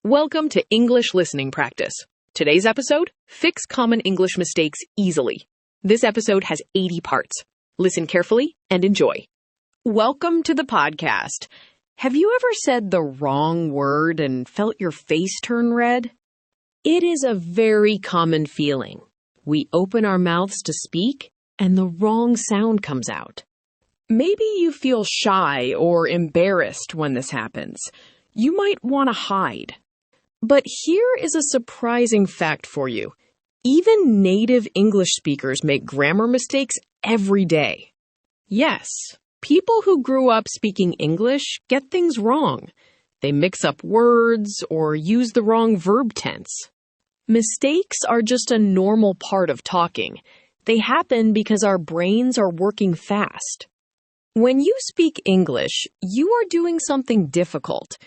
Welcome to English Listening Practice. Today's episode, Fix Common English Mistakes Easily. This episode has 80 parts. Listen carefully and enjoy. Welcome to the podcast. Have you ever said the wrong word and felt your face turn red? It is a very common feeling. We open our mouths to speak, and the wrong sound comes out. Maybe you feel shy or embarrassed when this happens. You might want to hide. But here is a surprising fact for you. Even native English speakers make grammar mistakes every day. Yes, people who grew up speaking English get things wrong. They mix up words or use the wrong verb tense. Mistakes are just a normal part of talking. They happen because our brains are working fast. When you speak English, you are doing something difficult.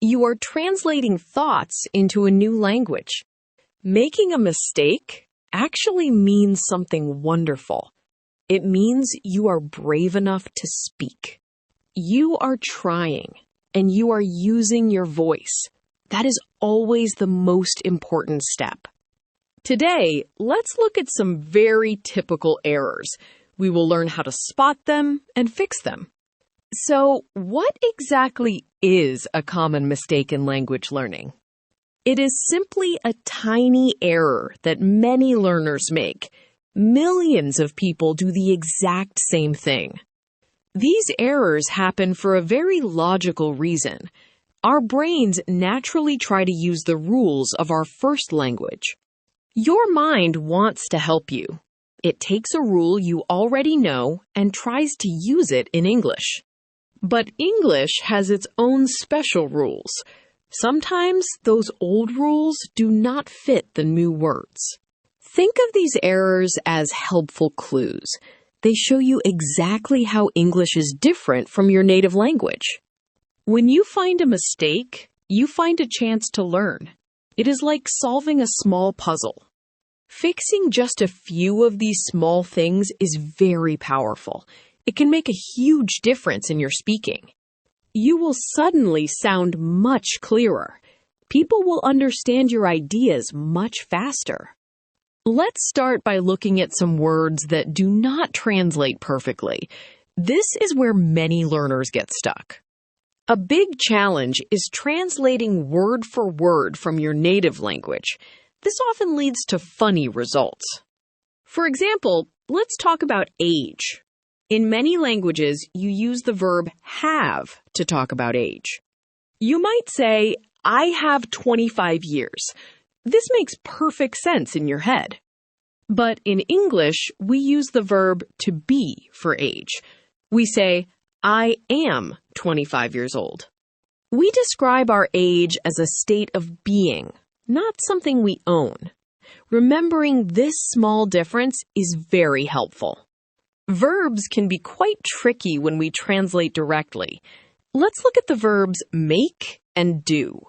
You are translating thoughts into a new language. Making a mistake actually means something wonderful. It means you are brave enough to speak. You are trying, and you are using your voice. That is always the most important step. Today, let's look at some very typical errors. We will learn how to spot them and fix them. So, what exactly is a common mistake in language learning? It is simply a tiny error that many learners make. Millions of people do the exact same thing. These errors happen for a very logical reason. Our brains naturally try to use the rules of our first language. Your mind wants to help you. It takes a rule you already know and tries to use it in English. But English has its own special rules. Sometimes those old rules do not fit the new words. Think of these errors as helpful clues. They show you exactly how English is different from your native language. When you find a mistake, you find a chance to learn. It is like solving a small puzzle. Fixing just a few of these small things is very powerful. It can make a huge difference in your speaking. You will suddenly sound much clearer. People will understand your ideas much faster. Let's start by looking at some words that do not translate perfectly. This is where many learners get stuck. A big challenge is translating word for word from your native language. This often leads to funny results. For example, let's talk about age. In many languages, you use the verb have to talk about age. You might say, I have 25 years. This makes perfect sense in your head. But in English, we use the verb to be for age. We say, I am 25 years old. We describe our age as a state of being, not something we own. Remembering this small difference is very helpful. Verbs can be quite tricky when we translate directly. Let's look at the verbs make and do.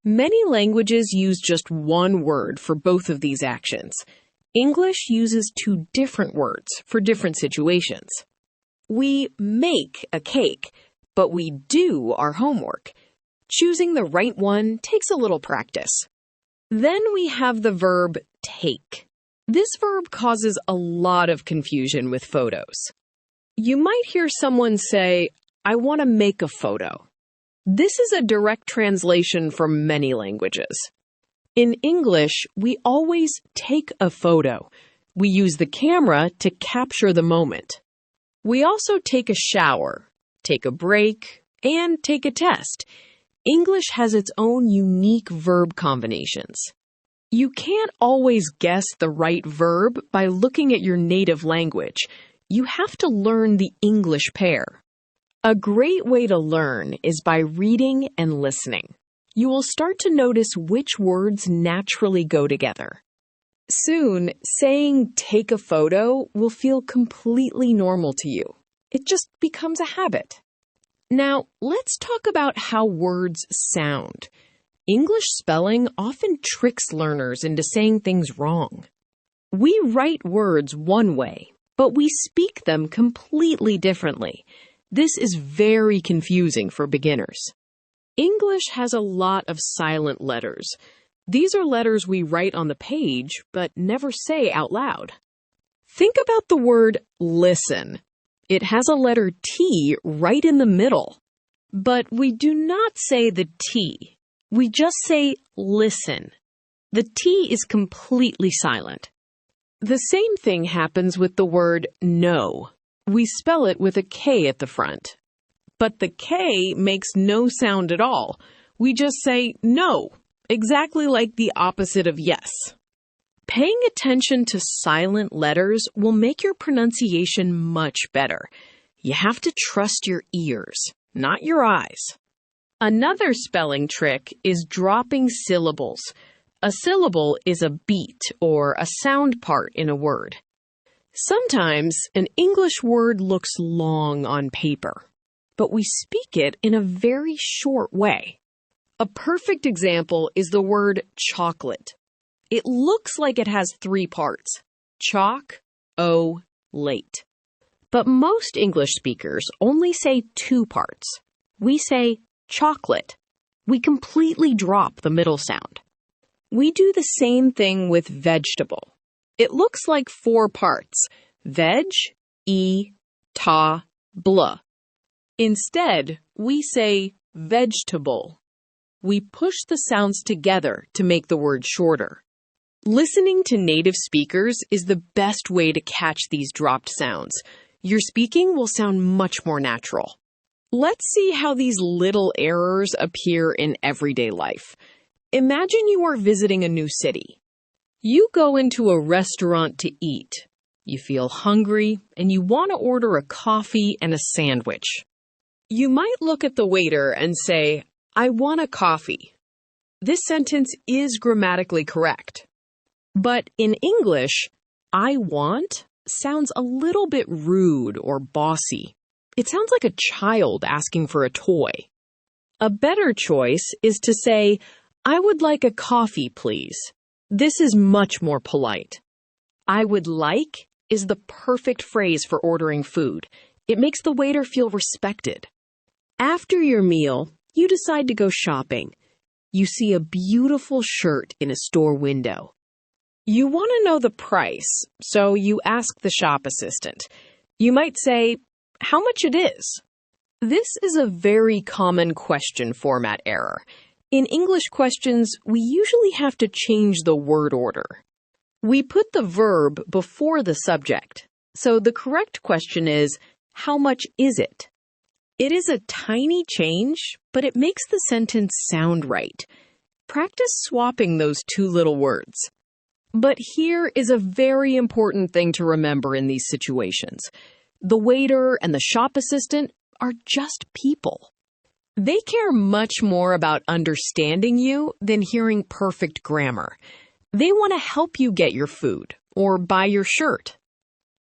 Many languages use just one word for both of these actions. English uses two different words for different situations. We make a cake, but we do our homework. Choosing the right one takes a little practice. Then we have the verb take. This verb causes a lot of confusion with photos. You might hear someone say, I want to make a photo. This is a direct translation from many languages. In English, we always take a photo. We use the camera to capture the moment. We also take a shower, take a break, and take a test. English has its own unique verb combinations. You can't always guess the right verb by looking at your native language. You have to learn the English pair. A great way to learn is by reading and listening. You will start to notice which words naturally go together. Soon, saying take a photo will feel completely normal to you. It just becomes a habit. Now, let's talk about how words sound. English spelling often tricks learners into saying things wrong. We write words one way, but we speak them completely differently. This is very confusing for beginners. English has a lot of silent letters. These are letters we write on the page, but never say out loud. Think about the word listen. It has a letter T right in the middle. But we do not say the T. We just say listen. The T is completely silent. The same thing happens with the word no. We spell it with a K at the front. But the K makes no sound at all. We just say no, exactly like the opposite of yes. Paying attention to silent letters will make your pronunciation much better. You have to trust your ears, not your eyes. Another spelling trick is dropping syllables. A syllable is a beat or a sound part in a word. Sometimes an English word looks long on paper, but we speak it in a very short way. A perfect example is the word chocolate. It looks like it has 3 parts: chalk, o, late. But most English speakers only say 2 parts. We say chocolate. We completely drop the middle sound. We do the same thing with vegetable. It looks like 4 parts: veg, e, ta, blah. Instead, we say vegetable. We push the sounds together to make the word shorter. Listening to native speakers is the best way to catch these dropped sounds. Your speaking will sound much more natural. Let's see how these little errors appear in everyday life. Imagine you are visiting a new city. You go into a restaurant to eat. You feel hungry, and you want to order a coffee and a sandwich. You might look at the waiter and say, "I want a coffee." This sentence is grammatically correct. But in English, "I want" sounds a little bit rude or bossy. It sounds like a child asking for a toy. A better choice is to say, "I would like a coffee, please." This is much more polite. "I would like" is the perfect phrase for ordering food. It makes the waiter feel respected. After your meal, you decide to go shopping. You see a beautiful shirt in a store window. You want to know the price, so you ask the shop assistant. You might say, "How much it is?" This is a very common question format error. In English questions, we usually have to change the word order. We put the verb before the subject. So the correct question is, how much is it? It is a tiny change, but it makes the sentence sound right. Practice swapping those 2 little words. But here is a very important thing to remember in these situations. The waiter and the shop assistant are just people. They care much more about understanding you than hearing perfect grammar. They want to help you get your food or buy your shirt.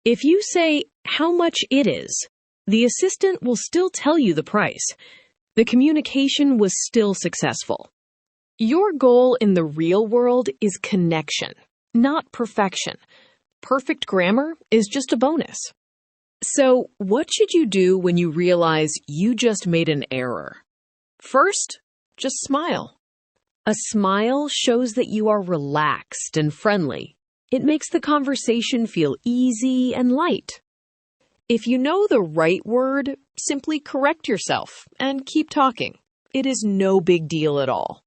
If you say how much it is, the assistant will still tell you the price. The communication was still successful. Your goal in the real world is connection, not perfection. Perfect grammar is just a bonus. So, what should you do when you realize you just made an error? First, just smile. A smile shows that you are relaxed and friendly. It makes the conversation feel easy and light. If you know the right word, simply correct yourself and keep talking. It is no big deal at all.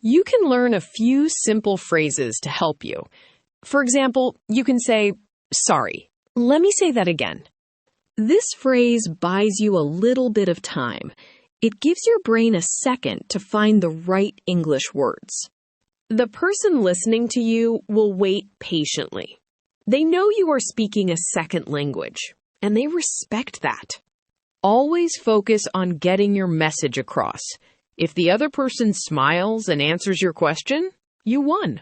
You can learn a few simple phrases to help you. For example, you can say, "Sorry, let me say that again." This phrase buys you a little bit of time. It gives your brain a second to find the right English words. The person listening to you will wait patiently. They know you are speaking a second language, and they respect that. Always focus on getting your message across. If the other person smiles and answers your question, you won.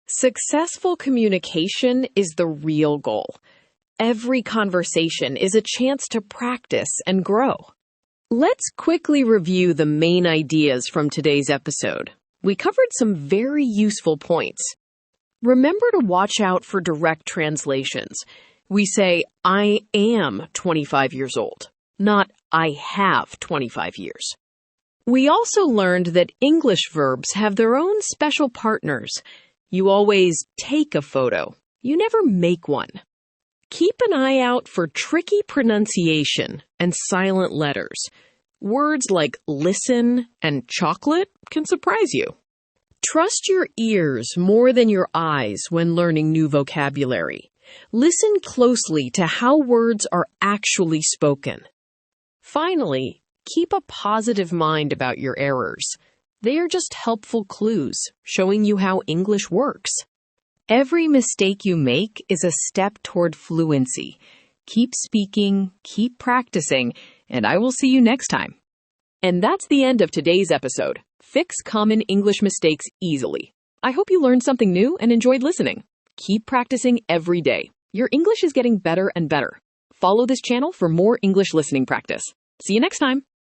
Successful communication is the real goal. Every conversation is a chance to practice and grow. Let's quickly review the main ideas from today's episode. We covered some very useful points. Remember to watch out for direct translations. We say, "I am 25 years old," not "I have 25 years." We also learned that English verbs have their own special partners. You always take a photo. You never make one. Keep an eye out for tricky pronunciation and silent letters. Words like listen and chocolate can surprise you. Trust your ears more than your eyes when learning new vocabulary. Listen closely to how words are actually spoken. Finally, keep a positive mind about your errors. They are just helpful clues, showing you how English works. Every mistake you make is a step toward fluency. Keep speaking, keep practicing, and I will see you next time. And that's the end of today's episode. Fix common English mistakes easily. I hope you learned something new and enjoyed listening. Keep practicing every day. Your English is getting better and better. Follow this channel for more English listening practice. See you next time.